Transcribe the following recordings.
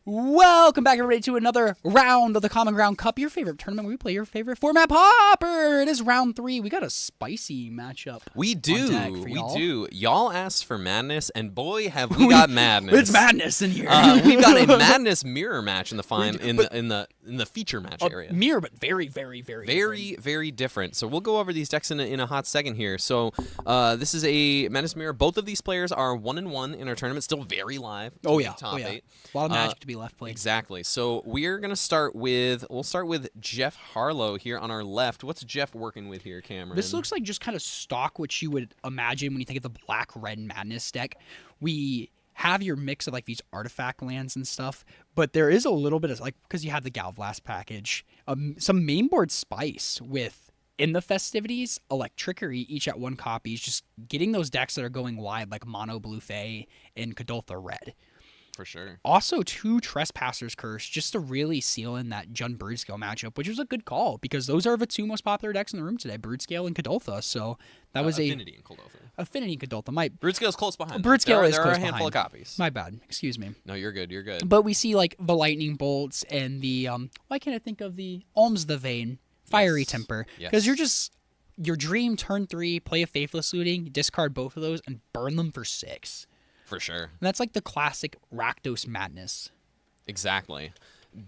Welcome back, everybody, to another round of the Common Ground Cup, your favorite tournament where we play your favorite format, Pauper. It is round 3. We got a spicy matchup. We do. Y'all. We do. Y'all asked for madness, and boy, have we got madness. It's madness in here. We've got a madness mirror match in the in the feature match area. Mirror, but very different. So we'll go over these decks in a hot second here. So this is a madness mirror. Both of these players are 1-1 in our tournament, still very live. Oh yeah, top 8. A lot of magic to be left played. Exactly. So we're gonna start with Geoff Harlow here on our left. What's Geoff working with here, Cameron? This looks like just kind of stock what you would imagine when you think of the black-red madness deck. We have your mix of like these artifact lands and stuff, but there is a little bit of like, because you have the Galvlast package, some mainboard spice with in the festivities, Electrickery, each at 1 copy, just getting those decks that are going wide like Mono Blue Fae and Kadoltha Red. For sure. Also, 2 Trespasser's Curse just to really seal in that Jund Broodskale matchup, which was a good call because those are the 2 most popular decks in the room today, Broodskale and Kadoltha. So that was Affinity and Kadoltha. Affinity and Kadoltha. Broodskale's close behind. Broodskale is there close are a handful behind. of copies. My bad. Excuse me. No, you're good. You're good. But we see like the Lightning Bolts and the why can't I think of the Alms the Vein, Fiery Temper? Because you're just your dream turn 3, play a Faithless Looting, discard both of those, and burn them for 6. For sure. And that's like the classic Rakdos madness. Exactly.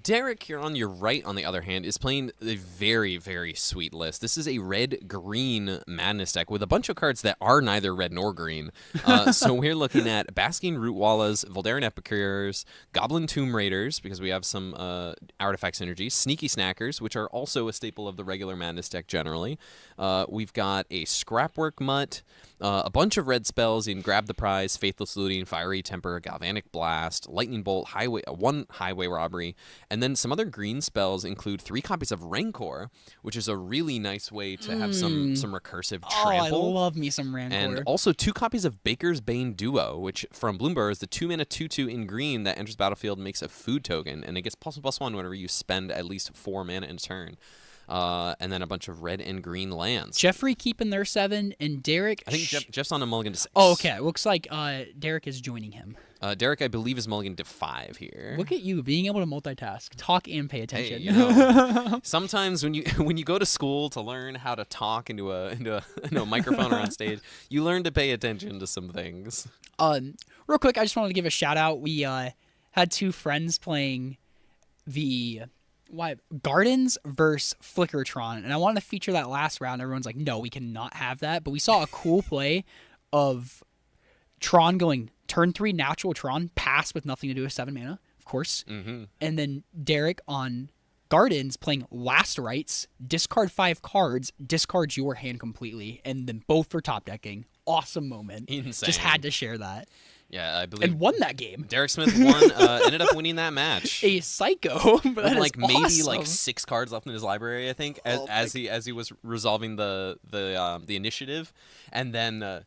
Derek here on your right, on the other hand, is playing a very, very sweet list. This is a red-green madness deck with a bunch of cards that are neither red nor green. So we're looking at Basking Rootwallas, Voldaren Epicures, Goblin Tomb Raiders, because we have some artifact synergy, Sneaky Snackers, which are also a staple of the regular madness deck generally. We've got a Scrapwork Mutt, a bunch of red spells in Grab the Prize, Faithless Looting, Fiery Temper, Galvanic Blast, Lightning Bolt, one Highway Robbery, and then some other green spells include 3 copies of Rancor, which is a really nice way to have some recursive trample. Oh, I love me some Rancor. And also 2 copies of Baker's Bane Duo, which from Bloomberg is the 2-mana 2/2 in green that enters battlefield and makes a food token, and it gets +1/+1 whenever you spend at least 4 mana in turn. And then a bunch of red and green lands. Jeffrey keeping their 7, and Derek... I think Jeff's on a mulligan to 6. Oh, okay. Looks like Derek is joining him. Derek, I believe, is mulligan to 5 here. Look at you, being able to multitask. Talk and pay attention. Hey, you know, sometimes when you go to school to learn how to talk into a microphone or on stage, you learn to pay attention to some things. Real quick, I just wanted to give a shout-out. We had 2 friends playing the... Gardens versus Flickertron, and I wanted to feature that last round. Everyone's like, no, we cannot have that, but we saw a cool play of Tron going turn 3 natural Tron, pass with nothing to do with 7 mana, of course, and then Derek on Gardens playing Last Rites, discard 5 cards, discards your hand completely, and then both for top decking. Awesome moment. Insane. Just had to share that. Yeah, I believe. And won that game. Derek Smith won, ended up winning that match. A psycho, but that like is maybe awesome. like 6 cards left in his library, I think, as he was resolving the initiative, and then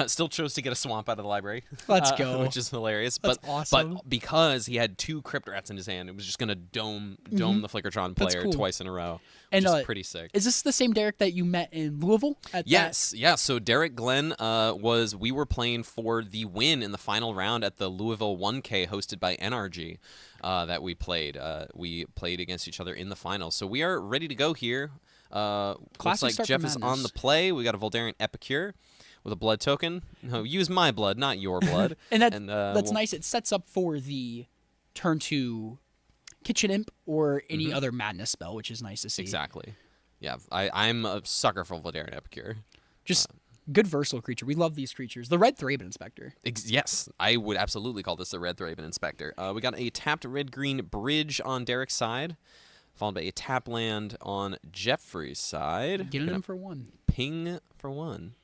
still chose to get a swamp out of the librry. Let's go, which is hilarious. That's awesome. But because he had 2 Crypt Rats in his hand, it was just gonna dome the Flickertron player twice in a row. Which is pretty sick. Is this the same Derek that you met in Louisville? Yes. So Derek Glenn we were playing for the win in the final round at the Louisville 1K hosted by NRG that we played. We played against each other in the finals. So we are ready to go here. Looks like Geoff is on the play. We got a Voldaren Epicure with a blood token. No, use my blood, not your blood. and that's nice. It sets up for the turn 2 Kitchen Imp or any other madness spell, which is nice to see. Exactly. Yeah, I'm a sucker for Voldaren Epicure. Just good versatile creature. We love these creatures. The Red Thraben Inspector. Yes, I would absolutely call this the Red Thraben Inspector. We got a tapped red-green bridge on Derek's side, followed by a tap land on Jeffrey's side. Getting him for 1. Ping for 1.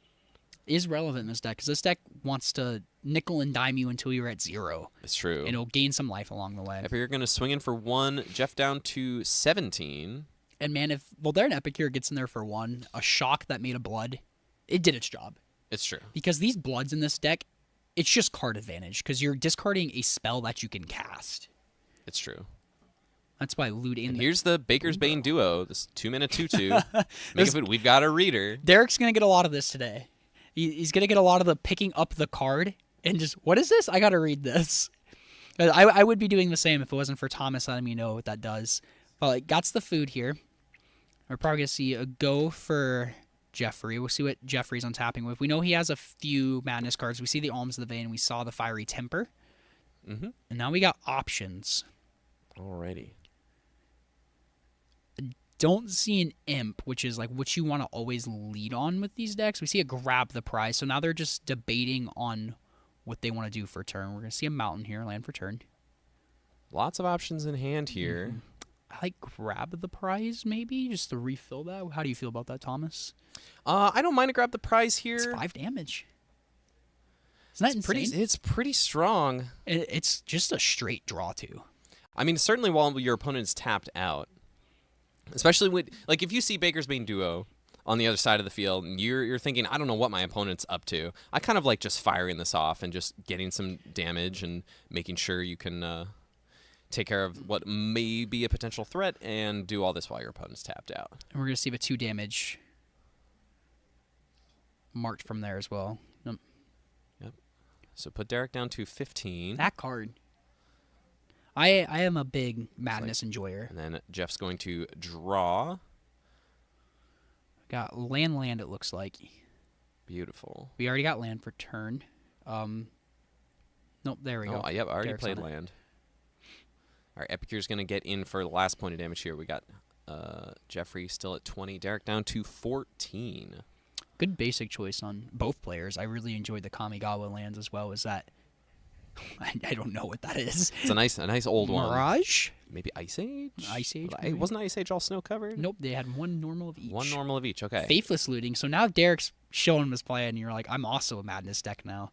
Is relevant in this deck, because this deck wants to nickel and dime you until you're at 0. It's true. And it'll gain some life along the way. If you're going to swing in for 1, Geoff down to 17. And man, if Voldaren Epicure gets in there for 1, a shock that made a blood, it did its job. It's true. Because these bloods in this deck, it's just card advantage, because you're discarding a spell that you can cast. It's true. That's why loot in. Here's the Baker's Bane Duo, this 2-mana 2/2. We've got a reader. Derek's going to get a lot of this today. He's going to get a lot of the picking up the card and just, what is this? I got to read this. I would be doing the same if it wasn't for Thomas letting me know what that does. But like, that's the food here. We're probably going to see a go for Jeffrey. We'll see what Jeffrey's untapping with. We know he has a few Madness cards. We see the Alms of the Vein. We saw the Fiery Temper. Mm-hmm. And now we got options. Alrighty. Don't see an Imp, which is like what you want to always lead on with these decks. We see a Grab the Prize. So now they're just debating on what they want to do for turn. We're going to see a Mountain here, land for turn. Lots of options in hand here. Mm-hmm. I like Grab the Prize, maybe, just to refill that. How do you feel about that, Thomas? I don't mind to grab the prize here. It's 5 damage. Isn't that insane? It's pretty strong. It's just a straight draw, too. I mean, certainly while your opponent's tapped out. Especially with, like, if you see Baker's Bane Duo on the other side of the field, and you're thinking, I don't know what my opponent's up to. I kind of like just firing this off and just getting some damage and making sure you can take care of what may be a potential threat and do all this while your opponent's tapped out. And we're going to see the 2 damage marked from there as well. Yep. So put Derek down to 15. That card. I am a big Madness enjoyer. And then Jeff's going to draw. Got land, it looks like. Beautiful. We already got land for turn. Nope, there we go. Oh, yep, I already Derek's played on it. land. All right, Epicure's going to get in for the last point of damage here. We got Jeffrey still at 20. Derek down to 14. Good basic choice on both players. I really enjoyed the Kamigawa lands as well. Is that... I don't know what that is. It's a nice old one. Mirage? Maybe Ice Age? Ice Age, Hey, wasn't Ice Age all snow covered? Nope, they had 1 normal of each. 1 normal of each, okay. Faithless Looting. So now Derek's showing him his play, and you're like, I'm also a Madness deck now.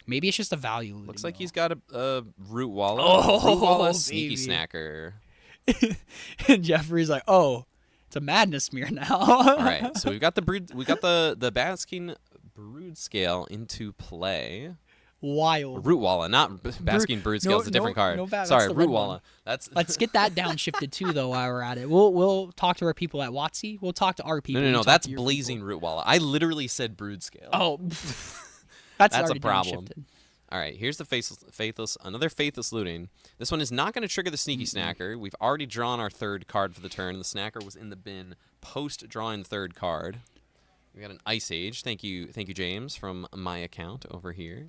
Maybe it's just a value looting. Looks like though. he's got a Root Walla. Oh, Root Walla Sneaky baby. Snacker. And Jeffrey's like, oh, it's a Madness Mirror now. All right, so we got the Basking Brood Scale into play. Wild. Root Walla, not Basking Brood Scale. It's a different card. Sorry, Root Walla. That's Let's get that downshifted too, though. While we're at it, we'll talk to our people at WotC. We'll talk to our people. no. You talk That's to your Blazing people. Root Walla. I literally said Brood Scale. Oh, That's a already problem. downshifted. All right, here's the Faithless, another Faithless Looting. This one is not going to trigger the Sneaky Snacker. We've already drawn our 3rd card for the turn. The Snacker was in the bin post drawing the 3rd card. We got an Ice Age. Thank you, James, from my account over here.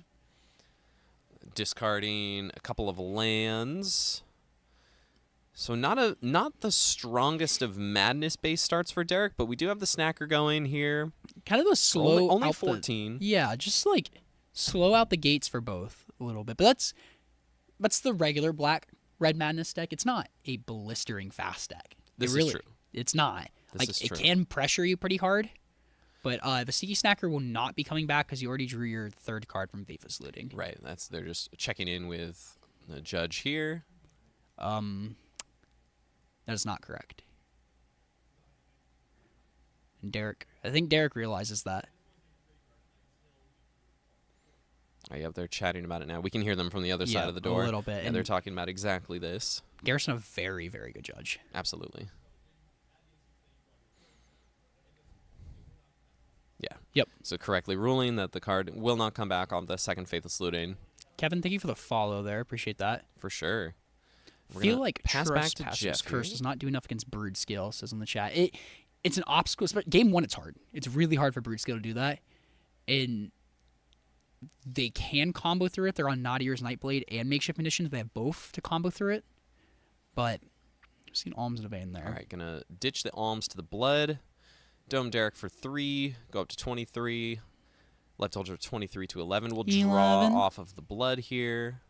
Discarding a couple of lands. So not the strongest of Madness-based starts for Derek, but we do have the Snacker going here. Kind of a slow. Only out 14. Yeah, just like slow out the gates for both a little bit. But that's the regular red Madness deck. It's not a blistering fast deck. This is true. It's not. This is it true. can pressure you pretty hard. But the Sneaky Snacker will not be coming back because you already drew your 3rd card from Faithless Looting. Right. They're just checking in with the judge here. That is not correct. And I think Derek realizes that. Yep, they're chatting about it now. We can hear them from the other side of the door. A little bit. And they're talking about exactly this. Derek's a very, very good judge. Absolutely. Yeah. Yep. So correctly ruling that the card will not come back on the 2nd Faithless Looting. Kevin, thank you for the follow there. Appreciate that. For sure. We're Feel gonna like pass back to Trespasser's Geoff Curse here. does not do enough against Brood Scale, says in the chat. It's an obstacle. But game 1, it's hard. It's really hard for Brood Scale to do that. And they can combo through it. They're on Nadier's Nightblade and Makeshift Munitions. They have both to combo through it. But I've seen Alms in a vein there. All right, gonna ditch the Alms to the Blood. Dome Derek for 3. Go up to 23. Left Ultra 23 to 11. We'll draw 11. off of the Blood here.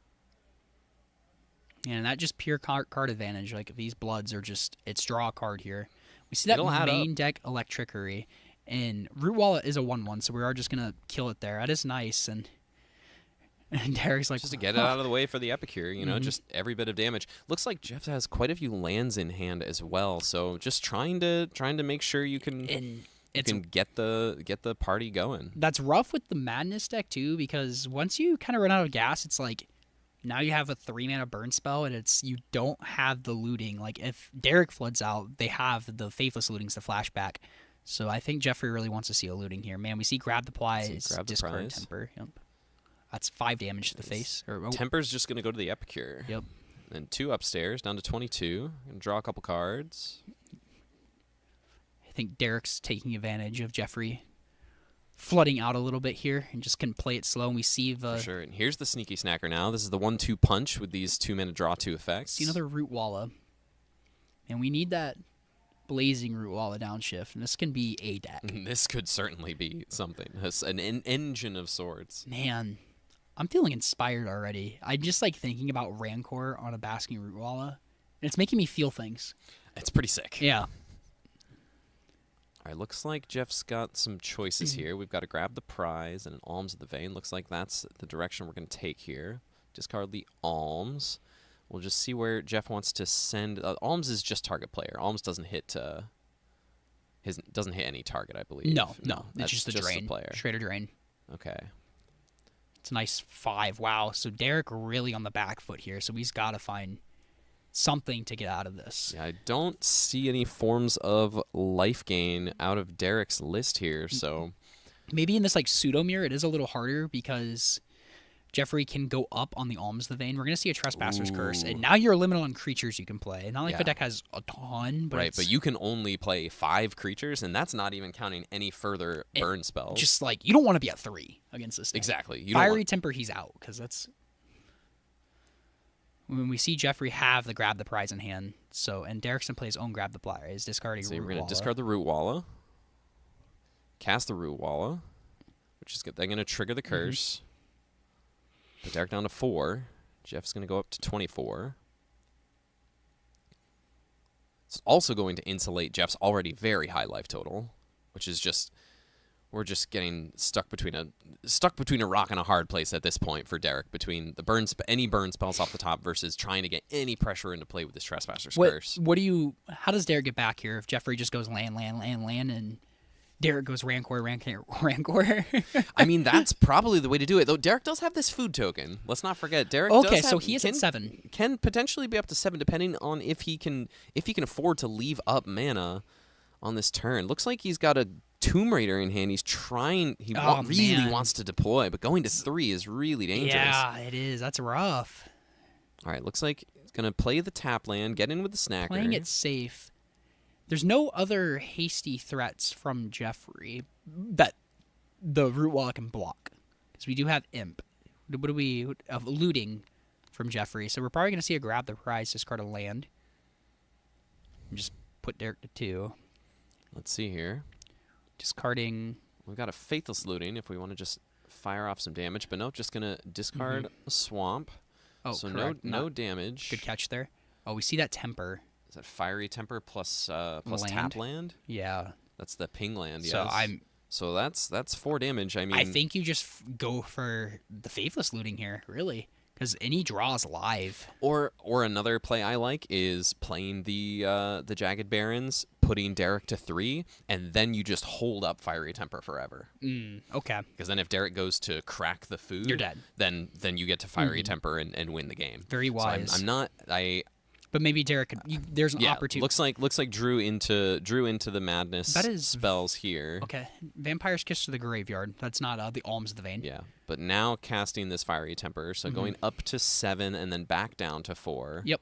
And that just pure card advantage. Like, these Bloods are just, it's draw a card here. We see that It'll add main up. deck Electrickery. And Root Walla is a 1/1, so we are just going to kill it there. That is nice. And Derek's like, Just to get it out of the way for the Epicure, just every bit of damage. Looks like Geoff has quite a few lands in hand as well, so just trying to make sure you can get the party going. That's rough with the Madness deck too, because once you kind of run out of gas, it's like now you have a 3-mana burn spell, and you don't have the looting. Like, if Derek floods out, they have the Faithless Lootings to flashback. So I think Jeffrey really wants to see a looting here. Man, we see Grab the Prize, Grab the discard Prize. Temper. Yep. That's 5 damage to the face. Temper's just going to go to the Epicure. Yep. And 2 upstairs, down to 22. Gonna draw a couple cards. I think Derek's taking advantage of Jeffrey flooding out a little bit here and just can play it slow. And we see the... For sure. And here's the Sneaky Snacker now. This is the 1-2 punch with these 2-mana draw 2 effects. See another Root Walla. And we need that blazing Root Walla downshift. And this can be a deck. This could certainly be something. An engine of sorts. Man, I'm feeling inspired already. I'm just like thinking about Rancor on a Basking Root Walla. And it's making me feel things. It's pretty sick. Yeah. All right, looks like Geoff's got some choices here. We've got to grab the prize and an Alms of the Vein. Looks like that's the direction we're going to take here. Discard the Alms. We'll just see where Geoff wants to send. Alms is just target player. Alms doesn't hit doesn't hit any target, I believe. No. That's It's just a drain. the player. Straight drain. Okay. It's a nice 5. Wow. So Derek really on the back foot here. So he's got to find something to get out of this. Yeah, I don't see any forms of life gain out of Derek's list here, so... Maybe in this like pseudo mirror, it is a little harder because Jeffrey can go up on the Alms of the Vein. We're going to see a Trespasser's Curse, and now you're limited on creatures you can play. Not like the deck has a ton, but right, but you can only play 5 creatures, and that's not even counting any further burn spells. Just like, you don't want to be at 3 against this deck. Exactly. Fiery Temper, he's out, because that's... When we see Jeffrey have the Grab the Prize in hand, and Derek's going to play his own Grab the Prize, discarding Root Walla. We're going to discard the Root Walla, cast the Root Walla, which is good. They're going to trigger the curse. Put Derek down to 4. Geoff's going to go up to 24. It's also going to insulate Geoff's already very high life total, which is just... We're just getting stuck between a rock and a hard place at this point for Derek, between the any burn spells off the top versus trying to get any pressure into play with this Trespasser's Curse. How does Derek get back here if Jeffrey just goes land, and Derek goes Rancor? I mean, that's probably the way to do it, though. Derek does have this food token. Let's not forget. Derek so he is at 7. Can potentially be up to 7, depending on if he can afford to leave up mana on this turn. Looks like he's got a Tomb Raider in hand. He's trying. He really wants to deploy, but going to 3 is really dangerous. Yeah, it is. That's rough. All right, looks like he's going to play the tap land, get in with the Snacker. Playing it safe. There's no other hasty threats from Jeffrey that the Root Walla can block. Because we do have Imp. What do we... looting from Jeffrey. So we're probably going to see a Grab the Prize, discard a land. And just put Derek to 2. Let's see here. Discarding... We've got a Faithless Looting if we want to just fire off some damage. But no, just going to discard a Swamp. Oh, so correct. no damage. Good catch there. Oh, we see that Temper. Is that Fiery Temper plus tap land? Yeah. That's the ping land, yes. So that's 4 damage. I mean, I think you just go for the Faithless Looting here, really. Because any draw is live. Or another play I like is playing the Jagged Barons, putting Derek to 3, and then you just hold up Fiery Temper forever. Okay. Because then if Derek goes to crack the food, you're dead. Then you get to Fiery Temper and win the game. Very wise. So but maybe Derek could... there's an opportunity. Looks like drew into the madness spells here. Okay. Vampire's Kiss to the Graveyard. That's not the Alms of the Vein. Yeah. But now casting this Fiery Temper, so going up to 7 and then back down to 4. Yep.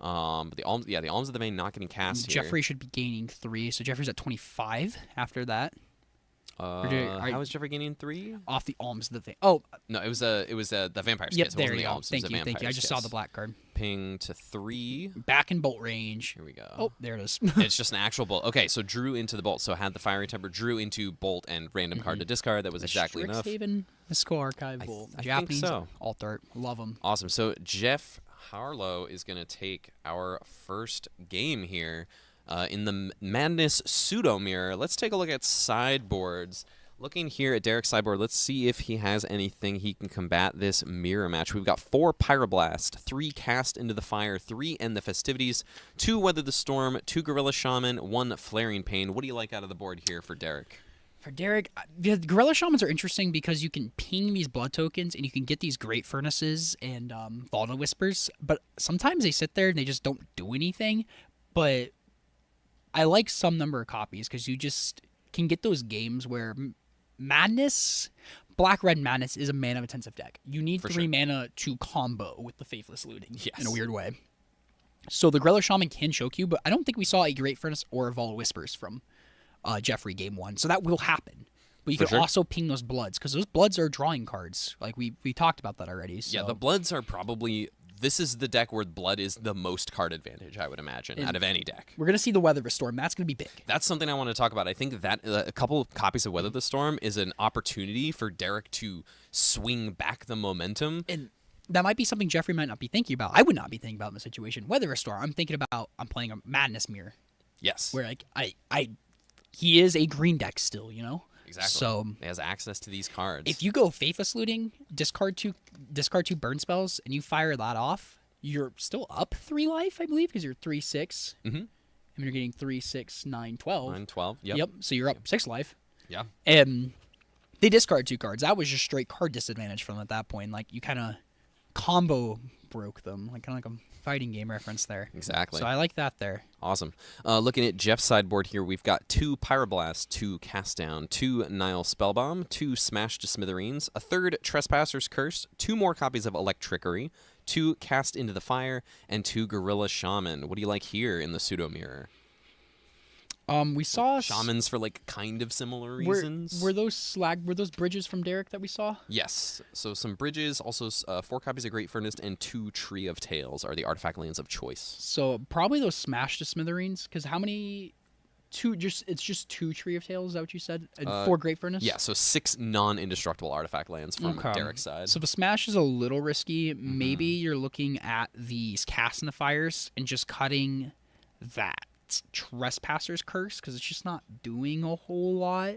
But the Alms of the Vein not getting cast here. Jeffrey should be gaining 3, so Jeffrey's at 25 after that. How is Jeffrey gaining 3? Off the Alms of the Vein. Oh. No, it was the Vampire's Kiss. There you go. Alms, Thank you. I just saw the black card. Ping to 3. Back in bolt range. Here we go. Oh, there it is. It's just an actual bolt. Okay, so drew into the bolt. So had the Fiery Temper, drew into bolt and random card to discard. That was exactly enough. Strixhaven, Mystical Archival, Japanese alt art. Love them. Awesome. So Geoff Harlow is going to take our first game here in the Madness Pseudo Mirror. Let's take a look at sideboards. Looking here at Derek's sideboard, let's see if he has anything he can combat this mirror match. We've got 4 Pyroblast, 3 Cast into the Fire, 3 End the Festivities, 2 Weather the Storm, 2 Gorilla Shaman, 1 Flaring Pain. What do you like out of the board here for Derek? For Derek, the Gorilla Shamans are interesting because you can ping these blood tokens and you can get these Great Furnaces and Volna Whispers, but sometimes they sit there and they just don't do anything. But I like some number of copies because you just can get those games where Madness Black Red Madness is a mana intensive deck. You need For 3 sure. mana to combo with the Faithless Looting Yes. in a weird way. So the Grello Shaman can choke you, but I don't think we saw a Great Furnace or a Vault of Whispers from Jeffrey game 1. So that will happen. But you For can sure. also ping those Bloods, because those Bloods are drawing cards. Like, we talked about that already. So. Yeah, the Bloods are probably... This is the deck where Blood is the most card advantage, I would imagine, out of any deck. We're going to see the Weather the Storm. That's going to be big. That's something I want to talk about. I think that a couple of copies of Weather the Storm is an opportunity for Derek to swing back the momentum. And that might be something Jeffrey might not be thinking about. I would not be thinking about in the situation. Weather Restore, I'm thinking about, I'm playing a Madness Mirror. Yes. Where, like, he is a green deck still, you know? Exactly. So he has access to these cards. if you go Faithless Looting, discard two burn spells, and you fire that off, you're still up 3 life, I believe, because you're 3/6. Mm-hmm. And you're getting 3, 6, 9, 12. 9, 12. Yep. Yep. So you're up 6 life. Yeah. And they discard 2 cards. That was just straight card disadvantage for them at that point. Like, you kind of combo broke them, like kind of like a fighting game reference there. Exactly. So I like that there. Awesome. Looking at Jeff's sideboard here, we've got 2 Pyroblast, 2 Cast Down, 2 Nile Spellbomb, 2 Smash to Smithereens, a 3rd Trespasser's Curse, 2 more copies of Electrickery, 2 Cast into the Fire, and 2 Gorilla Shaman. What do you like here in the Pseudo Mirror? We saw Shamans for like kind of similar reasons. Were those bridges from Derek that we saw? Yes. So some bridges, also 4 copies of Great Furnace, and 2 Tree of Tales are the artifact lands of choice. So probably those Smash to Smithereens, because how many? It's just 2 Tree of Tales. Is that what you said? And 4 Great Furnace. Yeah. So 6 non-indestructible artifact lands from Okay. Derek's side. So the Smash is a little risky. Maybe you're looking at these Cast in the Fires and just cutting that Trespasser's Curse, because it's just not doing a whole lot.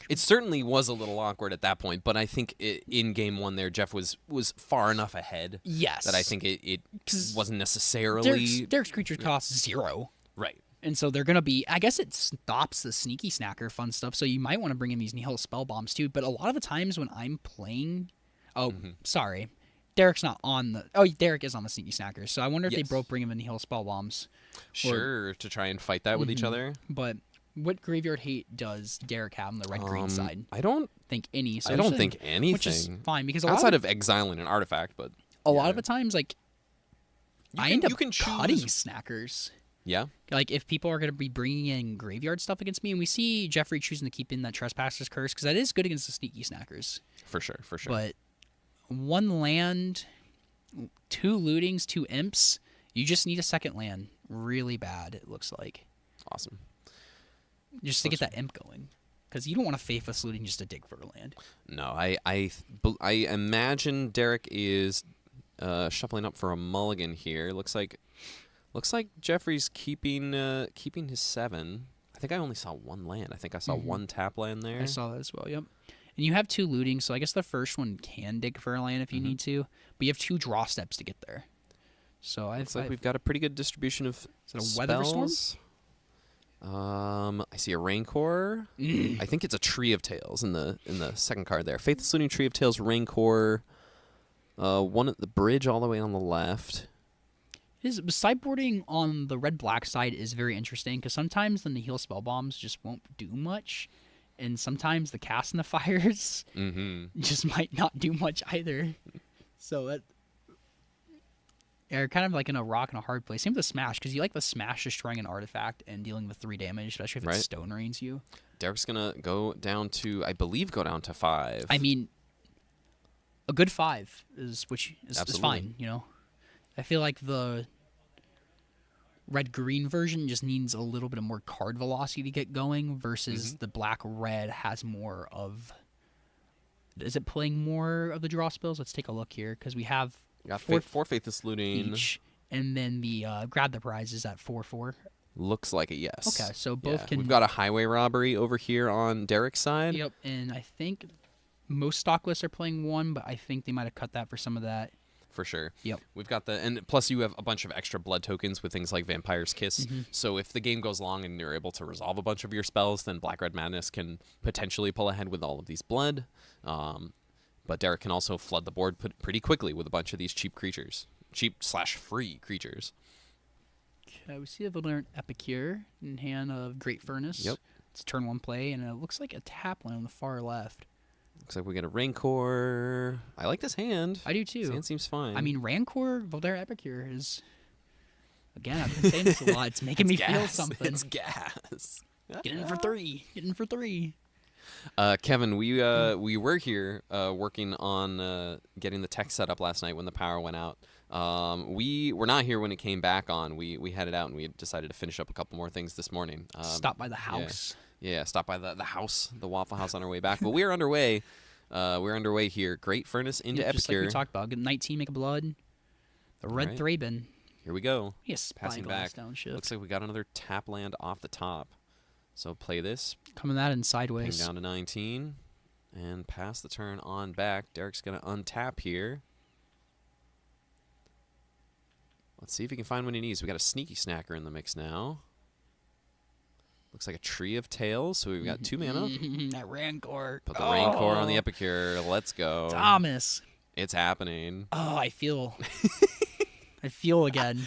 It certainly was a little awkward at that point, but I think in game 1 there, Jeff was far enough ahead Yes. that I think it wasn't necessarily Derek's creatures cost 0. right. And so they're going to be, I guess it stops the sneaky snacker fun stuff. So you might want to bring in these Nihil Spell Bombs too. But a lot of the times when I'm playing, sorry, Derek's not on the, Derek is on the sneaky snackers. So I wonder if they Yes. both bring him in Nihil Spell Bombs. Sure, to try and fight that with each other. But what Graveyard Hate does Derek have on the red-green side? I don't Think any. So I don't it's think anything. Which is fine, because outside of exiling an artifact, but a lot of the times, like, I end up you can cutting choose. snackers. Yeah. Like, if people are going to be bringing in graveyard stuff against me, and we see Jeffrey choosing to keep in that Trespasser's Curse, because that is good against the sneaky snackers. For sure. But 1 land, 2 lootings, 2 imps, you just need a second land really bad, it looks like. Awesome. Just to get that imp going. Because you don't want a Faithless Looting just to dig for a land. No, I imagine Derek is shuffling up for a mulligan here. Looks like Jeffrey's keeping his 7. I think I only saw 1 land. I think I saw 1 tap land there. I saw that as well, yep. And you have 2 looting, so I guess the first one can dig for a land if you need to. But you have 2 draw steps to get there. So Looks like we've got a pretty good distribution of Is it a Weather Storm? spells. I see a Rancor. I think it's a Tree of Tales in the second card there. Faithless Looting, Tree of Tales, Rancor. One at the bridge all the way on the left. Sideboarding on the red-black side is very interesting, because sometimes the Nihil Spell Bombs just won't do much, and sometimes the Cast in the Fires just might not do much either. So they're kind of like in a rock and a hard place. Same with the Smash, because you like the Smash destroying an artifact and dealing with 3 damage, especially if it Stone Rains you. Derek's gonna go down to 5. I mean, a good 5 is Absolutely. fine, you know? I feel like the red-green version just needs a little bit of more card velocity to get going versus the black-red has more of... Is it playing more of the draw spells? Let's take a look here, because we have got 4 4 Faithless Looting. each, and then the Grab the Prize is at 4/4. Looks like it, yes. Okay, so both can... We've got a Highway Robbery over here on Derek's side. Yep, and I think most stock lists are playing 1, but I think they might have cut that for some of that. For sure. Yep. We've got and plus you have a bunch of extra blood tokens with things like Vampire's Kiss. So if the game goes long and you're able to resolve a bunch of your spells, then Black Red Madness can potentially pull ahead with all of these blood. But Derek can also flood the board pretty quickly with a bunch of these cheap creatures. Cheap/free creatures. Okay, we see a Valorant Epicure in hand of Great Furnace. Yep. It's turn 1 play, and it looks like a tap land on the far left. Looks like we get a Rancor. I like this hand. I do too. This hand seems fine. I mean, Rancor, Voltaire Epicure is, again, I've been saying this a lot. It's making me feel something. It's gas. Get in for three. Get in for three. Kevin, we were here working on getting the tech set up last night when the power went out. We were not here when it came back on. We headed out and we decided to finish up a couple more things this morning. Stop by the house. Yeah, stop by the house, the Waffle House on our way back. But we're underway. We're underway here. Great furnace into Yeah, just like Epicure. we talked about. Good 19 make a blood. The red Right. Thraben. Here we go. Yes, Passing back. Downshift. Looks like we got another tap land off the top. So play this. Coming that in Ping sideways. down to 19. And pass the turn on back. Derek's going to untap here. Let's see if he can find what he needs. We got a sneaky snacker in the mix now. Looks like a tree of tails. So we've got 2 mana. That Rancor. Put the Rancor on the Epicure. Let's go. Thomas. It's happening. Oh, I feel. I feel again.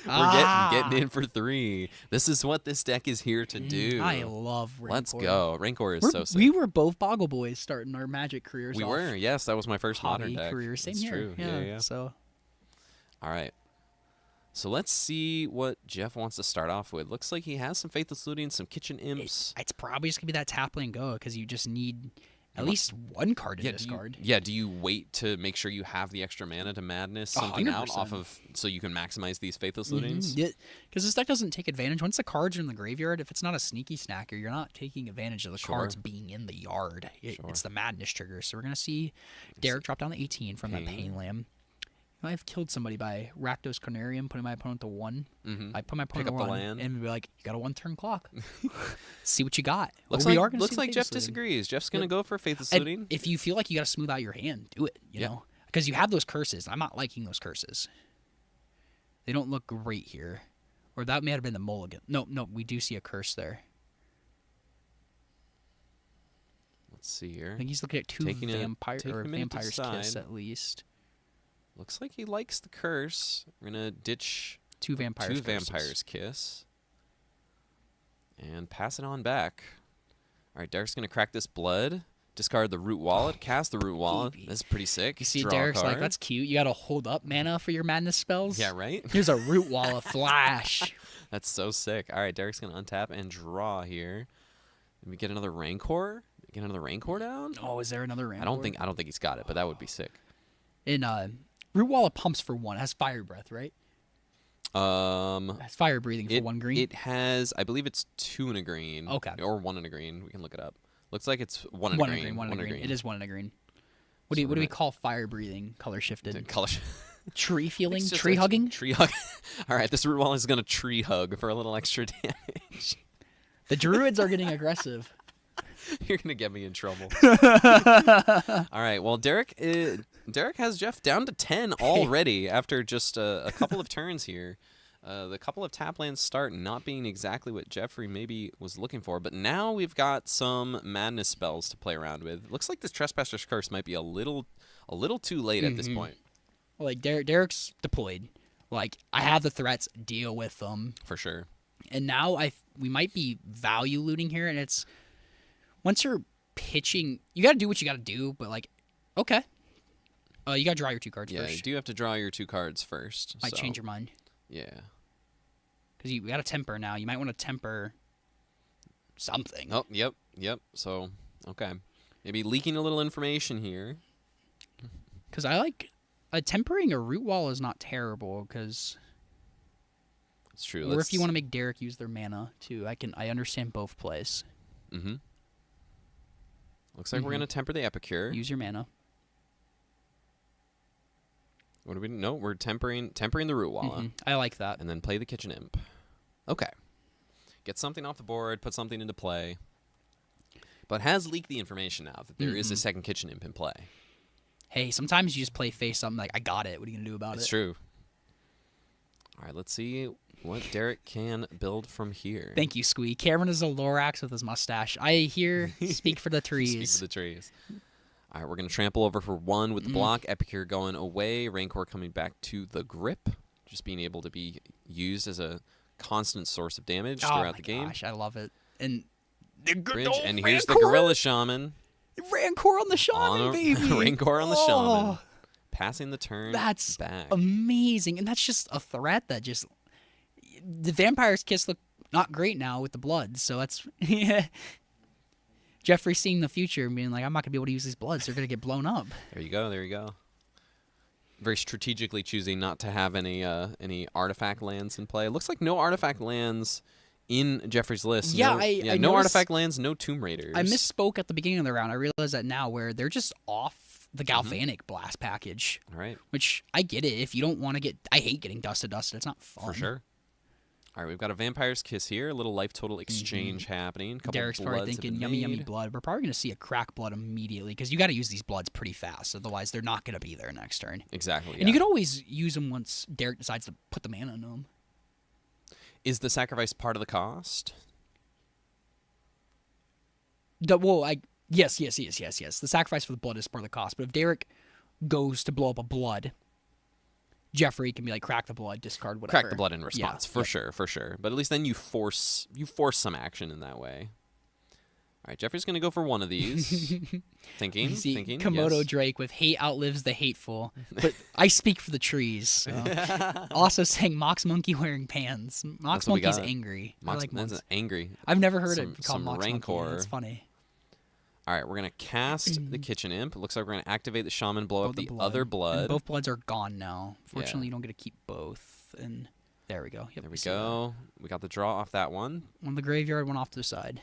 We're getting in for 3. This is what this deck is here to do. I love Rancor. Let's go. Rancor is so sick. We were both Boggle Boys starting our Magic careers. We off. were. Yes, that was my first Hobby modern deck. career. Same That's here. true. Yeah. So. All right. So let's see what Geoff wants to start off with. Looks like he has some Faithless Looting, some Kitchen Imps. It's probably just going to be that tap lane go because you just need at least one card to discard. Do you wait to make sure you have the extra mana to Madness something out off of so you can maximize these Faithless Lootings? Yeah, because this deck doesn't take advantage. Once the cards are in the graveyard, if it's not a sneaky snacker, you're not taking advantage of the cards being in the yard. It's the Madness trigger. So we're going to see Derek drop down to 18 from the Pain Lamb. I've killed somebody by Rakdos Carnarium, putting my opponent to 1. I put my opponent to 1 and be like, you got a 1-turn clock. See what you got. Looks like Geoff disagrees. Geoff's going to go for Faithless Looting. If you feel like you got to smooth out your hand, do it, you know? Because you have those curses. I'm not liking those curses. They don't look great here. Or that may have been the mulligan. No, we do see a curse there. Let's see here. I think he's looking at Vampire's Kiss at least. Looks like he likes the curse. We're going to ditch 2 Vampire's Kiss. And pass it on back. All right, Derek's going to crack this blood. Discard the Root Wallet. Cast the Root Wallet. That's pretty sick. You see Derek's like, that's cute. You got to hold up mana for your Madness spells? Yeah, right? Here's a Root Wallet flash. That's so sick. All right, Derek's going to untap and draw here. Let me get another Rancor. Get another Rancor down? Oh, is there another Rancor? I don't think he's got it, but that would be sick. In Root Wallet pumps for 1. It has Fire Breath, right? It has Fire Breathing for 1 green. It has, I believe it's 2 in a green. Okay. Or 1 in a green. We can look it up. Looks like it's 1 in a green. 1 in a green. It is 1 in a green. What do we call Fire Breathing? Color shifted. Tree feeling? Tree hugging? Tree hug. All right, this Root Wallet is going to tree hug for a little extra damage. The Druids are getting aggressive. You're going to get me in trouble. All right, well, Derek has Geoff down to 10 already after just a couple of turns here. The couple of tap lands start not being exactly what Jeffrey maybe was looking for, but now we've got some Madness spells to play around with. Looks like this Trespasser's Curse might be a little too late at this point. Well, like Derek's deployed. Like, I have the threats, deal with them. For sure. And now we might be value looting here, and it's once you're pitching, you got to do what you got to do, but like, okay. You got to draw your 2 cards first. Yeah, you do have to draw your 2 cards first. Might change your mind. Yeah. Because you got to temper now. You might want to temper something. Oh, yep. So, okay. Maybe leaking a little information here. Because I like tempering a Root Wall is not terrible because it's true. Or if you want to make Derek use their mana too, I understand both plays. Looks like we're gonna temper the Epicure. Use your mana. What do we? No, we're tempering the Root Wallet. I like that. And then play the Kitchen Imp. Okay. Get something off the board. Put something into play. But has leaked the information now that there is a second Kitchen Imp in play. Hey, sometimes you just play face something like, I got it. What are you gonna do about it? It's true. All right, let's see what Derek can build from here. Thank you, Squee. Cameron is a Lorax with his mustache. I hear speak for the trees. Speak for the trees. All right, we're going to trample over for 1 with the block. Epicure going away. Rancor coming back to the grip. Just being able to be used as a constant source of damage throughout the game. Gosh, I love it. And the good Bridge, old and here's the Rancor. Gorilla Shaman. Rancor on the Shaman, baby. Rancor on the Shaman. Passing the turn That's back. amazing. And that's just a threat that just... The Vampire's Kiss look not great now with the Bloods, so that's... Jeffrey seeing the future and being like, I'm not going to be able to use these Bloods. They're going to get blown up. There you go. There you go. Very strategically choosing not to have any artifact lands in play. It looks like no artifact lands in Jeffrey's list. Yeah, no, I no noticed, artifact lands, no Tomb Raiders. I misspoke at the beginning of the round. I realize that now where they're just off the Galvanic Blast package. All right. Which, I get it. If you don't want to get... I hate getting dusted. It's not fun. For sure. All right, we've got a Vampire's Kiss here. A little life total exchange happening. Couple Derek's probably bloods have thinking, been yummy made. blood. We're probably going to see a crack blood immediately because you got to use these bloods pretty fast. Otherwise, they're not going to be there next turn. Exactly. And you could always use them once Derek decides to put the mana into them. Is the sacrifice part of the cost? Yes. The sacrifice for the blood is part of the cost. But if Derek goes to blow up a blood, Jeffrey can be like, crack the blood, discard whatever. Crack the blood in response, for sure. But at least then you force some action in that way. All right, Jeffrey's going to go for one of these. thinking. Komodo yes. Drake with hate outlives the hateful. But I speak for the trees. So. Also saying Mox Monkey wearing pants. Mox Monkey's angry. That's angry. I've never heard it called some Mox Rancor. Monkey. That's funny. All right, we're going to cast the Kitchen Imp. It looks like we're going to activate the Shaman, blow up the blood. other blood. And both bloods are gone now. Fortunately, you don't get to keep both. And there we go. Yep, there we go. We got the draw off that one. One in the graveyard, one off to the side.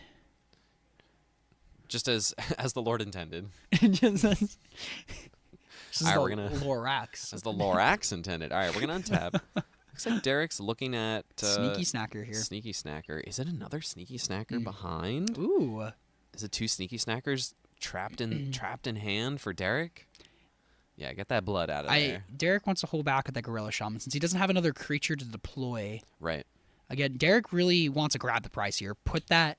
Just as the Lord intended. Just All right, the we're gonna Lorax. As the Lorax intended. All right, we're going to untap. Looks like Derek's looking at... Sneaky Snacker here. Sneaky Snacker. Is it another Sneaky Snacker behind? Ooh. Is it two Sneaky Snackers trapped in hand for Derek? Yeah, get that blood out of there. Derek wants to hold back with that Gorilla Shaman since he doesn't have another creature to deploy. Right. Again, Derek really wants to grab the prize here. Put that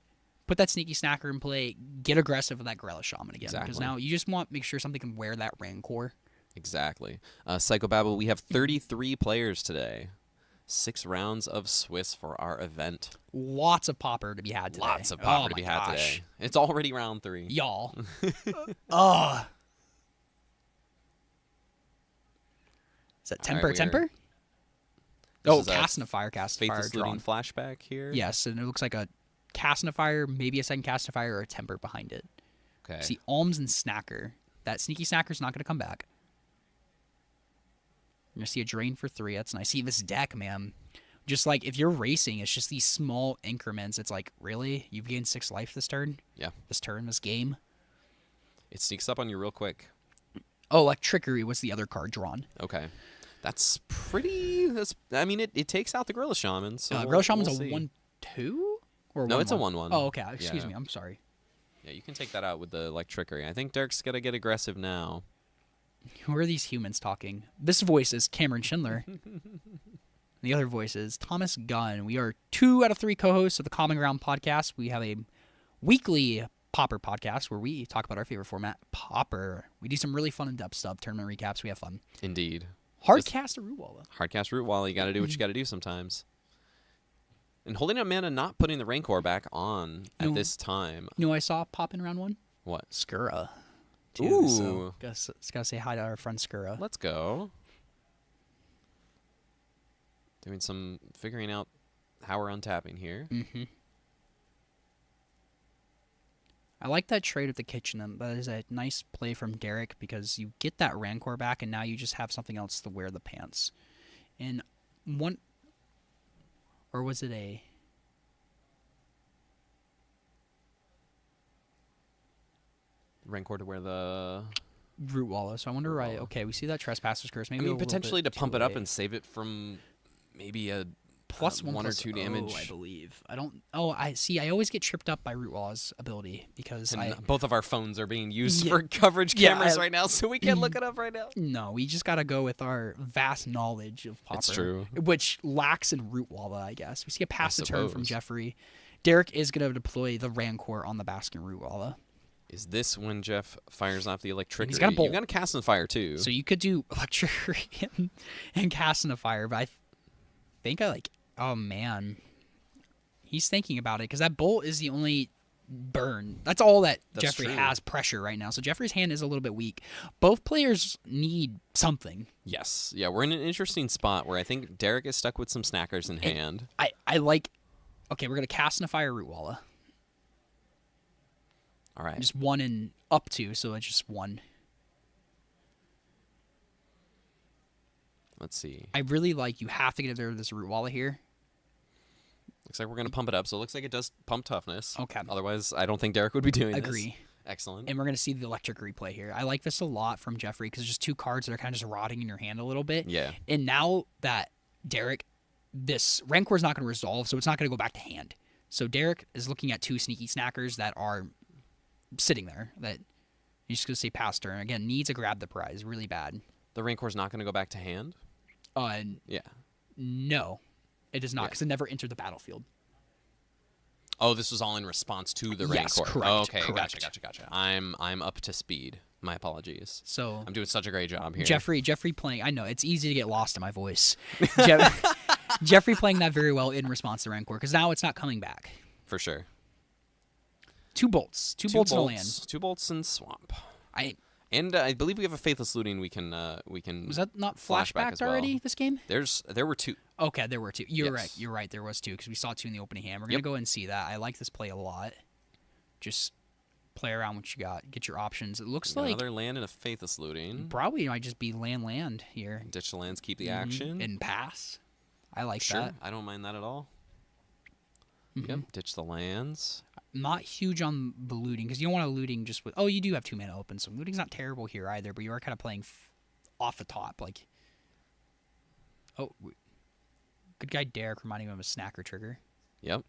Sneaky Snacker in play. Get aggressive with that Gorilla Shaman again. Exactly. Because now you just want to make sure something can wear that Rancor. Exactly. Psychobabble, we have 33 players today. 6 rounds of Swiss for our event. Lots of Pauper to be had today. Lots of Pauper to be had today. It's already round 3. Y'all. Is that Temper? Right, Temper? Cast in a Fire, Cast in a Fire. Faithless Looting flashback here. Yes, and it looks like a Cast in a Fire, maybe a second Cast in a Fire, or a Temper behind it. Okay. See, Alms and Snacker. That Sneaky Snacker's not going to come back. You're going to see a Drain for 3. That's nice. See, this deck, man. Just like, if you're racing, it's just these small increments. It's like, really? You've gained 6 life this turn? Yeah. This game? It sneaks up on you real quick. Oh, like Trickery was the other card drawn. Okay. That's pretty... I mean, it takes out the Gorilla Shaman. So Gorilla Shaman's we'll a 1/2? Or No, 1/1? it's a 1/1. Oh, okay. Excuse me. I'm sorry. Yeah, you can take that out with the Trickery. I think Derek's got to get aggressive now. Who are these humans talking? This voice is Cameron Schindler. The other voice is Thomas Gunn. We are 2 out of 3 co-hosts of the Common Ground podcast. We have a weekly Pauper podcast where we talk about our favorite format, Pauper. We do some really fun in-depth stuff, tournament recaps. We have fun. Indeed. Hardcast or Rootwalla. Hardcast Rootwalla. You got to do what you got to do sometimes. And holding up mana, not putting the Rancor back on at this time. You know what I saw pop in round 1? What? Skura. Ooh. So gotta say hi to our friend Skura. Let's go. Doing some figuring out how we're untapping here. Mm-hmm. I like that trade with the kitchen. That is a nice play from Derek because you get that Rancor back and now you just have something else to wear the pants. And one... Or was it a... Rancor to wear the... Rootwalla. So I wonder, right, okay, we see that Trespasser's Curse. Maybe I mean, potentially to pump it up and save it from maybe a plus 1 or 2 damage. I believe. I don't... Oh, I see. I always get tripped up by Rootwalla's ability because both of our phones are being used for coverage cameras right now, so we can't look it up right now. No, we just got to go with our vast knowledge of Pauper. It's true. Which lacks in Rootwalla, I guess. We see a pass the turn from Jeffrey. Derek is going to deploy the Rancor on the Baskin Rootwalla. Is this when Geoff fires off the Electricity? He's got a bolt. You got to cast in the fire too. So you could do Electricity and cast in the fire, but I think oh man, he's thinking about it because that bolt is the only burn. That's all that That's Jeffrey true. has pressure right now. So Jeffrey's hand is a little bit weak. Both players need something. Yes. Yeah, we're in an interesting spot where I think Derek is stuck with some snackers in hand. I like. Okay, we're gonna cast in a fire root walla. All right. Just one and up to, so it's just one. Let's see. I really like. You have to get rid of this root walla here. Looks like we're going to pump it up, so it looks like it does pump toughness. Okay. Otherwise, I don't think Derek would be doing this. Agree. Excellent. And we're going to see the electric replay here. I like this a lot from Jeffrey because it's just two cards that are kind of just rotting in your hand a little bit. Yeah. And now that Derek, this Rancor is not going to resolve, so it's not going to go back to hand. So Derek is looking at two sneaky snackers that are sitting there that you're just going to say pass turn. Again, needs to grab the prize really bad. The Rancor's not going to go back to hand? Yeah. No, it does not because it never entered the battlefield. Oh, this was all in response to the Yes, Rancor. correct, Oh, okay, correct. gotcha. I'm up to speed. My apologies. So I'm doing such a great job here. Jeffrey playing. I know it's easy to get lost in my voice. Jeffrey playing that very well in response to Rancor because now it's not coming back. For sure. Two bolts and a land. 2 bolts and swamp. And I believe we have a Faithless Looting we can was that not flashback as flashbacked already well. this game? There were 2. Okay, there were 2. You're Yes. right. There was 2 because we saw 2 in the opening hand. We're gonna go and see that. I like this play a lot. Just play around what you got. Get your options. It looks like Another land and a Faithless Looting. probably might just be land here Ditch the lands, keep the action. and pass. I like Sure, that. I don't mind that at all. Yep, ditch the lands. Not huge on the looting because you don't want to looting just with. Oh, you do have 2 mana open, so looting's not terrible here either. But you are kind of playing off the top, like. Oh, good guy Derek reminding me of a snacker trigger. Yep.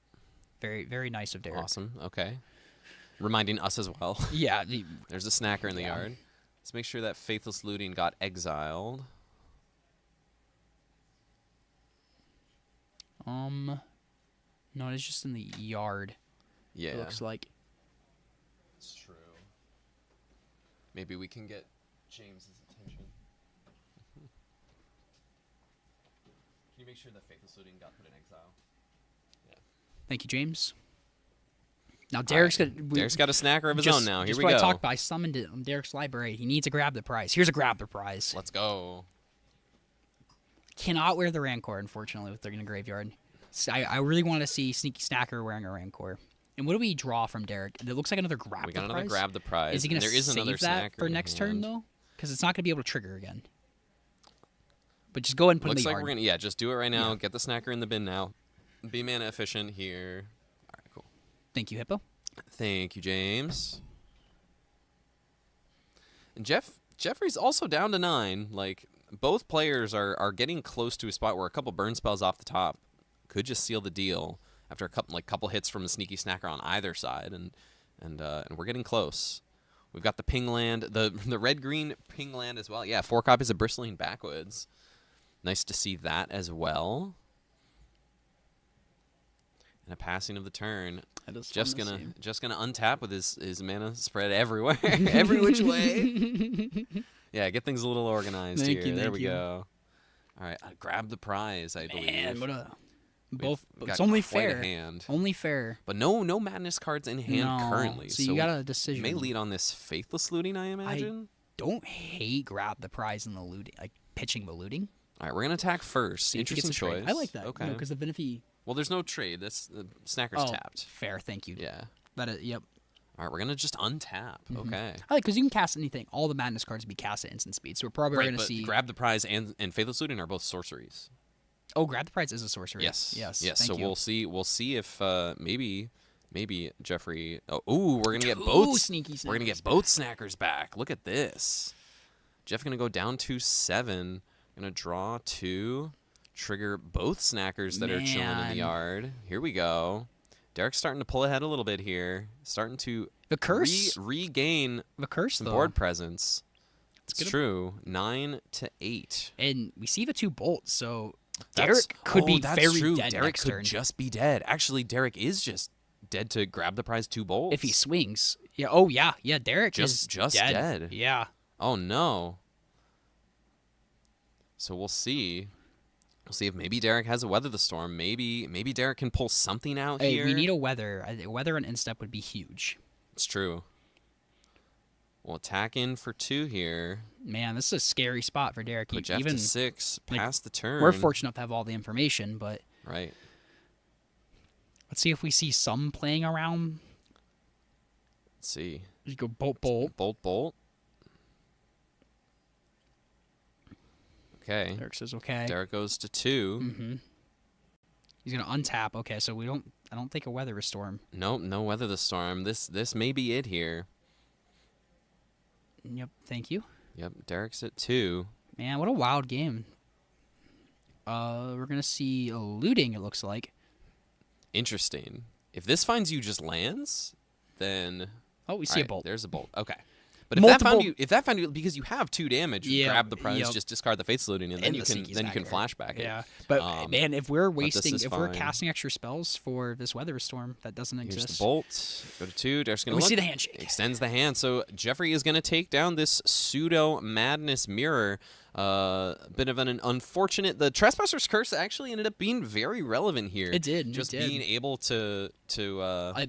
Very, very nice of Derek. Awesome. Okay. Reminding us as well. Yeah. There's a snacker in the yard. Let's make sure that Faithless Looting got exiled. No, it's just in the yard. Yeah. It looks like. It's true. Maybe we can get James's attention. Can you make sure that Faithless Looting got put in exile? Yeah. Thank you, James. Now Derek's Derek's got a snacker of his own now. Here just we what go. I talked about. I summoned it on Derek's library. He needs to grab the prize. Here's a grab the prize. Let's go. Cannot wear the Rancor, unfortunately, with in a graveyard. So I really want to see Sneaky Snacker wearing a Rancor. And what do we draw from Derek? It looks like another grab We the got another prize. grab the prize. Is he going to There is save another that snacker for in next turn, hand. though? Because it's not going to be able to trigger again. But just go ahead and put it in Looks the like yard. we're gonna just do it right now. Get the snacker in the bin now. Be mana efficient here. All right, cool. Thank you, Hippo. Thank you, James. And Jeffrey's also down to 9. Like both players are getting close to a spot where a couple burn spells off the top could just seal the deal after a couple hits from a sneaky snacker on either side, and we're getting close. We've got the ping land, the red green ping land as well. Yeah, 4 copies of Bristling Backwoods. Nice to see that as well. And a passing of the turn. That is Jeff's gonna untap with his mana spread everywhere, every which way. Yeah, get things a little organized Thank here. you, There thank we you. go. All right, grab the prize, I Man, believe. what a... We've Both. got It's only quite a fair. hand. Only fair. But no madness cards in hand No. currently. So you got a decision. May lead on this Faithless Looting, I imagine. Don't hate grab the prize in the looting, like pitching the looting. All right, we're gonna attack first. See if he gets Interesting a trade. choice. I like that. Okay. Because then if he... Well, there's no trade. That's Snacker's tapped. Fair. Thank you. Yeah. That is, yep. All right, we're gonna just untap. Okay. I like because you can cast anything. All the madness cards be cast at instant speed. So we're probably Right, going to but see. grab the prize and Faithless Looting are both sorceries. Oh, grab the prize is a sorcery. Yes. Yes. Yes. Thank So you. we'll see if maybe Jeffrey. Oh, ooh, we're gonna get Ooh, both. sneaky We're gonna get snackers both snackers back. Look at this. Jeff gonna go down to 7. Gonna draw 2. Trigger both snackers that are chilling in the Man. yard. Here we go. Derek's starting to pull ahead a little bit here. Starting to The curse. regain The curse, some though. board presence. It's good. true. 9 to 8. And we see the 2 bolts. So That's- Derek could be that's very true. dead Derek next could turn just be dead. Actually, Derek is just dead to grab the prize 2 bolts. if he swings. Yeah. Oh yeah. Yeah. Derek is Just dead. dead. Yeah. Oh no. So we'll see We'll see if maybe Derek has a Weather the Storm. Maybe Derek can pull something out Hey, here. we need a weather. A weather and instep would be huge. It's true. We'll attack in for 2 here. Man, this is a scary spot for Derek. Put Geoff Even to 6, like, past the turn. we're fortunate enough to have all the information, but Right. let's see if we see some playing around. Let's see. You go bolt, bolt. Bolt, bolt. Okay. Derek says okay. Derek goes to 2. Mm-hmm. He's gonna untap. Okay, so I don't think a weather storm. Nope, no Weather the Storm. This may be it here. Yep. Thank you. Yep, Derek's at 2. Man, what a wild game. We're gonna see a looting. It looks like. Interesting. If this finds you just lands, then Oh, we see a Alright, bolt. There's a bolt. Okay. But if that found you because you have 2 damage, Yeah, grab the prize, yep. just discard the Fates Looting, and then And you the can Sneaky flashback it. Yeah, but man, if we're wasting, is if we're fine. casting extra spells for this weather storm that doesn't Here's exist, the bolt. Go to 2. Derek's gonna we look. see the handshake. Extends the hand. So Jeffrey is gonna take down this pseudo madness mirror. Bit of an unfortunate. The Trespasser's Curse actually ended up being very relevant here. It did. Just it did. being able to Yeah.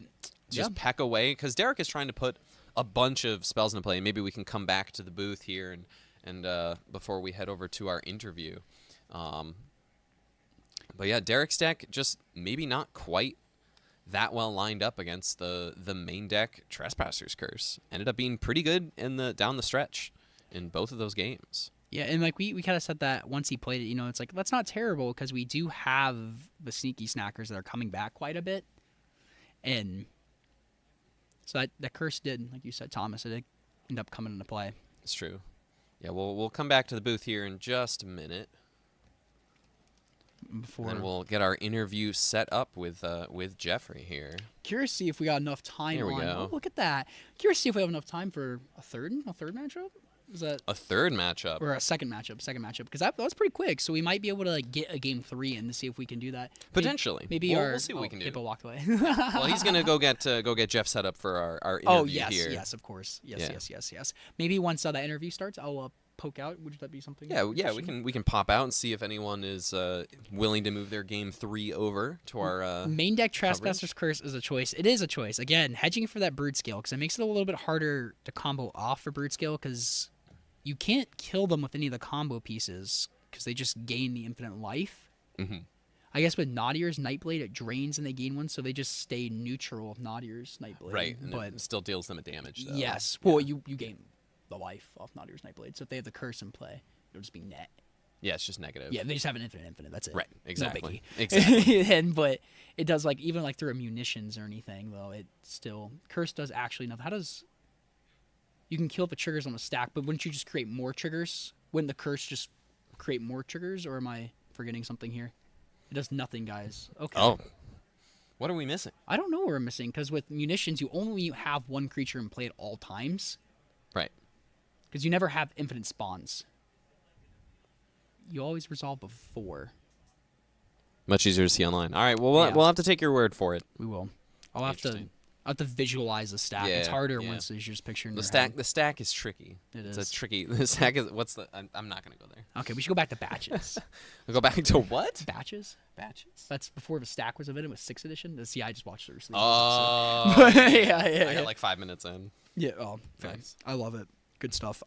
just peck away, because Derek is trying to put a bunch of spells into play. Maybe we can come back to the booth here and before we head over to our interview. But yeah, Derek's deck just maybe not quite that well lined up against the main deck Trespasser's Curse. Ended up being pretty good down the stretch in both of those games. Yeah, and like we kind of said that once he played it, it's like that's not terrible because we do have the sneaky snackers that are coming back quite a bit, and so that curse did, like you said, Thomas, it did end up coming into play. It's true. Yeah, we'll come back to the booth here in just a minute. Before And we'll get our interview set up with Jeffrey here. curious to see if we got enough time. Here we go. Oh, look at that. Curious to see if we have enough time for a third matchup. Is that A third matchup. or a second matchup? Because that was pretty quick, so we might be able to like get a game 3 in to see if we can do that. Potentially. Maybe We'll see what we can do. Hippo walked away. Well, he's gonna go get Jeff set up for our interview Oh yes, here. yes, of course, yes, Yeah. yes. Maybe once that interview starts, I'll poke out. Would that be something? Yeah, we interesting? can pop out and see if anyone is willing to move their game 3 over to our Main deck Trespasser's Curse is a choice. It is a choice. Again, hedging for that Brood Scale because it makes it a little bit harder to combo off for Brood Scale because you can't kill them with any of the combo pieces because they just gain the infinite life. Mm-hmm. I guess with Nadir's Nightblade, it drains and they gain 1, so they just stay neutral with Nadir's Nightblade. right, and but it still deals them a damage though. yes, well, you gain the life off Nadir's Nightblade, so if they have the curse in play, it'll just be net. Yeah, it's just negative. Yeah, they just have an infinite. That's it. Right, No exactly. biggie. Exactly. But it does like even like through munitions or anything though. It still curse does actually enough. How does you can kill the triggers on the stack, but wouldn't you just create more triggers? Wouldn't the curse just create more triggers, or am I forgetting something here? It does nothing, guys. Okay. Oh. What are we missing? I don't know what we're missing because with munitions you only have 1 creature in play at all times. Right. Because you never have infinite spawns. You always resolve before. Much easier to see online. All right, well, Yeah. we'll have to take your word for it. We will. I'll have to Interesting. visualize the stack. Yeah, It's harder yeah. once it's just picturing The your stack head. the stack is tricky. It It's is. a tricky. The stack is what's the? I'm not gonna go there. Okay, we should go back to batches. We'll go back to what? Batches? Batches. That's before the stack was invented with 6th edition. See, I just watched the release. Oh. yeah. I got like 5 minutes in. Yeah, oh, Nice. I love it. Good stuff.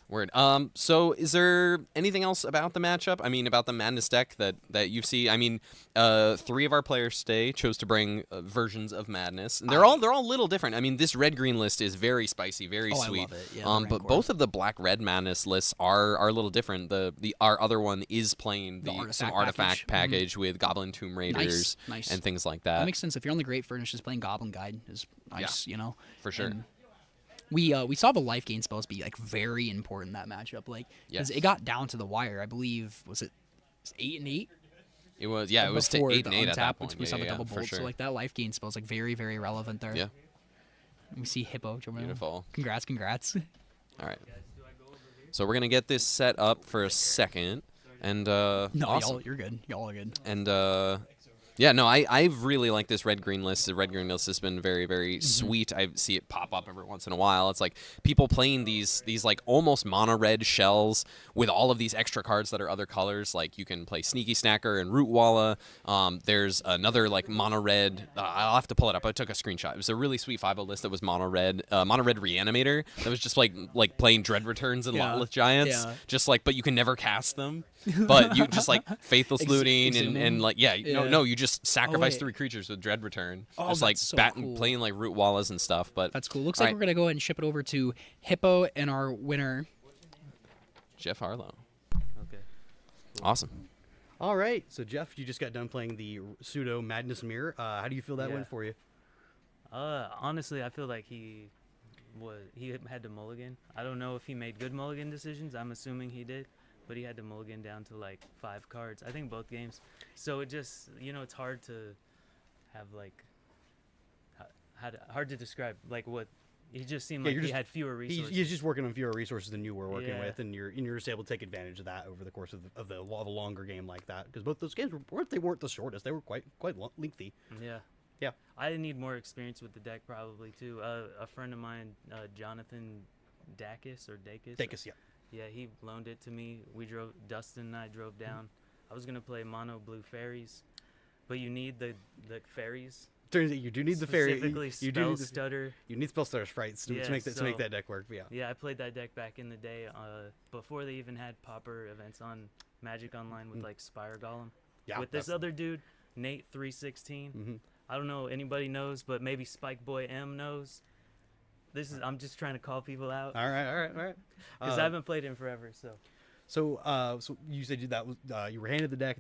Word. So is there anything else about the matchup? I mean, about the Madness deck that you see? I mean, 3 of our players today chose to bring versions of Madness. And they're all a little different. I mean, this red-green list is very spicy, very sweet. I love it. Yeah, the but Rancor. both of the black-red Madness lists are a little different. Our other one is playing some artifact package with Goblin Tomb Raiders Nice. and things like that. That makes sense. If you're on the Great Furnace, just playing Goblin Guide is nice, For sure. And we saw the life gain spells be like very important in that matchup. Like, because Yes. it got down to the wire. I believe was it 8 and 8. It was it was to Before 8 the and 8 at that untap, point. we saw the double for bolt. sure. So like that life gain spell is like very very relevant there. Yeah. We see Hippo. Beautiful. Congrats. All right. So we're gonna get this set up for a second, and No, awesome. y'all, you're good. Y'all are good. And Yeah, no, I really like this red-green list. The red-green list has been very, very sweet. I see it pop up every once in a while. It's like people playing these like almost mono-red shells with all of these extra cards that are other colors. Like you can play Sneaky Snacker and Root Walla. There's another like mono-red. I'll have to pull it up. I took a screenshot. It was a really sweet 5 list that was mono-red Reanimator. That was just like playing Dread Returns and Lotleth Giants. Yeah. Just like, but you can never cast them. But you just like Faithless Looting and like no, you just sacrifice 3 creatures with Dread Return. Oh, just like that's so cool. playing like Root Wallas and stuff. But That's cool. Looks like we're gonna go ahead and ship it over to Hippo and our winner, Geoff Harlow. Okay. Awesome. All right, so Geoff, you just got done playing the pseudo Madness Mirror. How do you feel that went for you? Honestly, I feel like he had to mulligan. I don't know if he made good mulligan decisions. I'm assuming he did, but he had to mulligan down to like 5 cards. I think both games. So it just, it's hard to have like hard to describe like what he just seemed like he had fewer resources. He's just working on fewer resources than you were working Yeah. with, and you're just able to take advantage of that over the course of a longer game like that. Because both those games weren't the shortest; they were quite lengthy. Yeah. Yeah. I need more experience with the deck probably too. A friend of mine, Jonathan Dacus. Dacus, yeah. Yeah, he loaned it to me. Dustin and I drove down. I was gonna play mono blue fairies, but you need the fairies. Turns out you do need the fairy. Specifically You do need Stutter. You need spell stutter sprites to make that deck work. But yeah. Yeah, I played that deck back in the day, before they even had Pauper events on Magic Online with like Spire Golem. Yeah, With this other dude, Nate 316. I don't know anybody knows, but maybe Spike Boy M knows. I'm just trying to call people out. All right. Because I haven't played him forever, so. So you said that was you were handed the deck.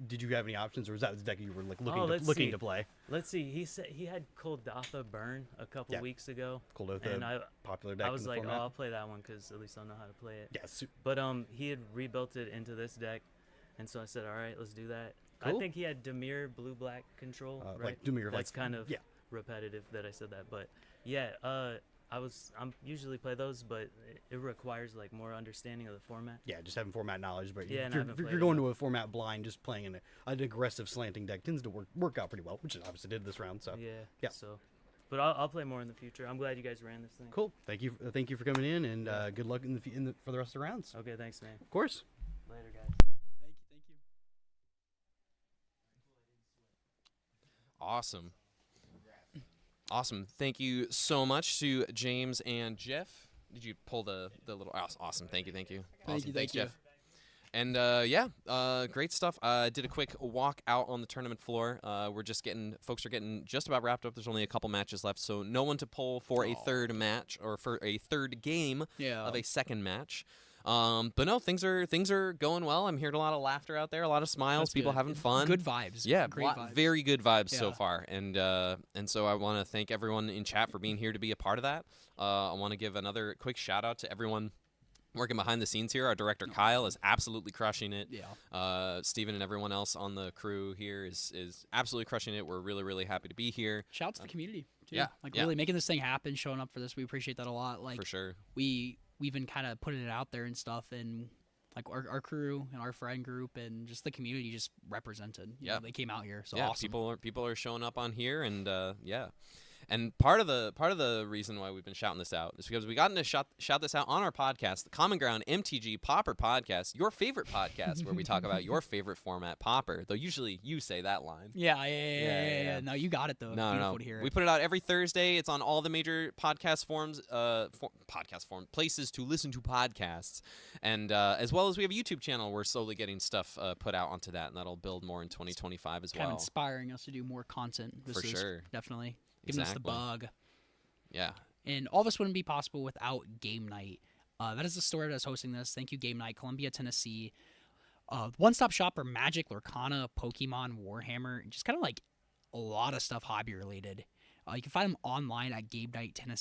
Did you have any options, or was that the deck you were like looking to play? Let's see. He said he had Koldatha Burn a couple weeks ago. Koldatha, popular deck. I was in the like, format. I'll play that one because at least I'll know how to play it. Yeah. But he had rebuilt it into this deck, and so I said, all right, let's do that. Cool. I think he had Dimir blue-black control, right? Like Dimir, That's like kind of yeah. repetitive that I said that, but yeah. I'm usually play those, but it requires like more understanding of the format. Yeah, just having format knowledge. But Yeah, if you're going to a format blind, just playing an aggressive slanting deck tends to work out pretty well, which it obviously did this round. So Yeah. So, but I'll play more in the future. I'm glad you guys ran this thing. cool. Thank you for coming in, and good luck for the rest of the rounds. Okay, thanks, man. Of course. Later, guys. Thank you. Awesome. Thank you so much to James and Geoff. Did you pull the little? Awesome. Thank you. Awesome. Thank you. Thanks, Geoff. And great stuff. Did a quick walk out on the tournament floor. Folks are getting just about wrapped up. There's only a couple matches left, so no one to pull for a third match or for a third game of a second match. But no, things are going well. I'm hearing a lot of laughter out there, a lot of smiles, That's people good. having fun. Good vibes. Yeah, Great vibes. very good vibes so Yeah. far. And so I want to thank everyone in chat for being here to be a part of that. I want to give another quick shout out to everyone working behind the scenes here. Our director Kyle is absolutely crushing it. Yeah. Steven and everyone else on the crew here is absolutely crushing it. We're really, really happy to be here. Shout out to the community, too. yeah, Like, yeah. really making this thing happen, showing up for this. We appreciate that a lot. Like, For sure. we've been kind of putting it out there and stuff, and like our crew and our friend group and just the community just represented. You know, they came out here, so yeah, awesome. people are showing up on here, and yeah. And part of the reason why we've been shouting this out is because we got to shout this out on our podcast, the Common Ground MTG Pauper podcast, your favorite podcast where we talk about your favorite format, Pauper. Though usually you say that line. Yeah. No, you got it though. No. Beautiful to hear We it. put it out every Thursday. It's on all the major podcast places to listen to podcasts, and as well as we have a YouTube channel. We're slowly getting stuff put out onto that, and that'll build more in 2025 as Kind of well. inspiring us to do more content. This For is sure. definitely giving us the Exactly. bug. Yeah. And all this wouldn't be possible without Game Night. That is the store that's hosting this. Thank you, Game Night, Columbia, Tennessee. One-stop shop for Magic, Lorcana, Pokemon, Warhammer, just kind of like a lot of stuff hobby-related. You can find them online at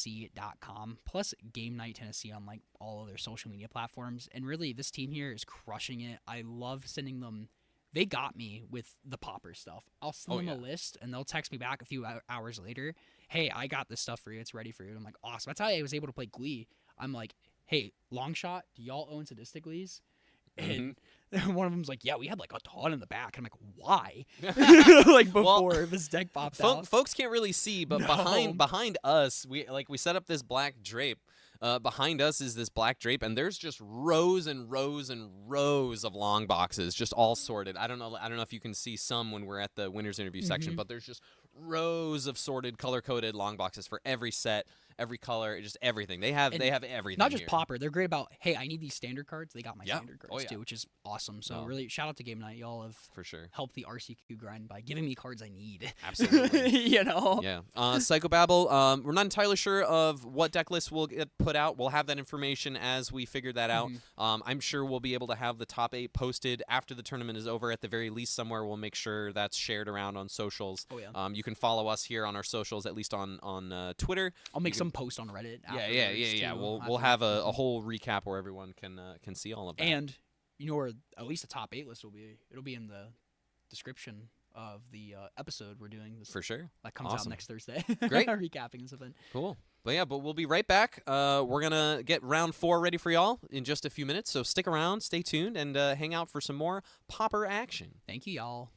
GameNightTennessee.com, plus Game Night Tennessee on like all of their social media platforms. And really, this team here is crushing it. I love sending them. They got me with the Pauper stuff. I'll send them a list, and they'll text me back a few hours later. Hey, I got this stuff for you. It's ready for you. And I'm like, awesome. That's how I was able to play Glee. I'm like, hey, long shot, do y'all own Sadistic Glees? And one of them's like, yeah, we had like a ton in the back. And I'm like, why? Like before this deck popped out. Folks can't really see, but behind us, we set up this black drape. Behind us is this black drape, and there's just rows and rows and rows of long boxes, just all sorted. I don't know if you can see some when we're at the winners interview section, but there's just rows of sorted, color-coded long boxes for every set, every color, just everything. They have everything. Not just here. Pauper. They're great about, hey, I need these standard cards. They got my standard cards Oh, yeah. too, which is awesome. So really, shout out to Game Night. Y'all have For sure. helped the RCQ grind by giving me cards I need. Absolutely. You know? Yeah. Psychobabble, we're not entirely sure of what deck list will get put out. We'll have that information as we figure that out. I'm sure we'll be able to have the top 8 posted after the tournament is over. At the very least, somewhere we'll make sure that's shared around on socials. Oh, yeah. You can follow us here on our socials, at least on Twitter. I'll make some post on Reddit. Yeah. We'll have a whole recap where everyone can see all of that. And you know where at least the top 8 list will be. It'll be in the description of the episode we're doing. This, for sure. That comes out next Thursday. Great. Recapping this event. Cool. But we'll be right back. We're going to get round 4 ready for y'all in just a few minutes. So stick around, stay tuned, and hang out for some more Pauper action. Thank you, y'all.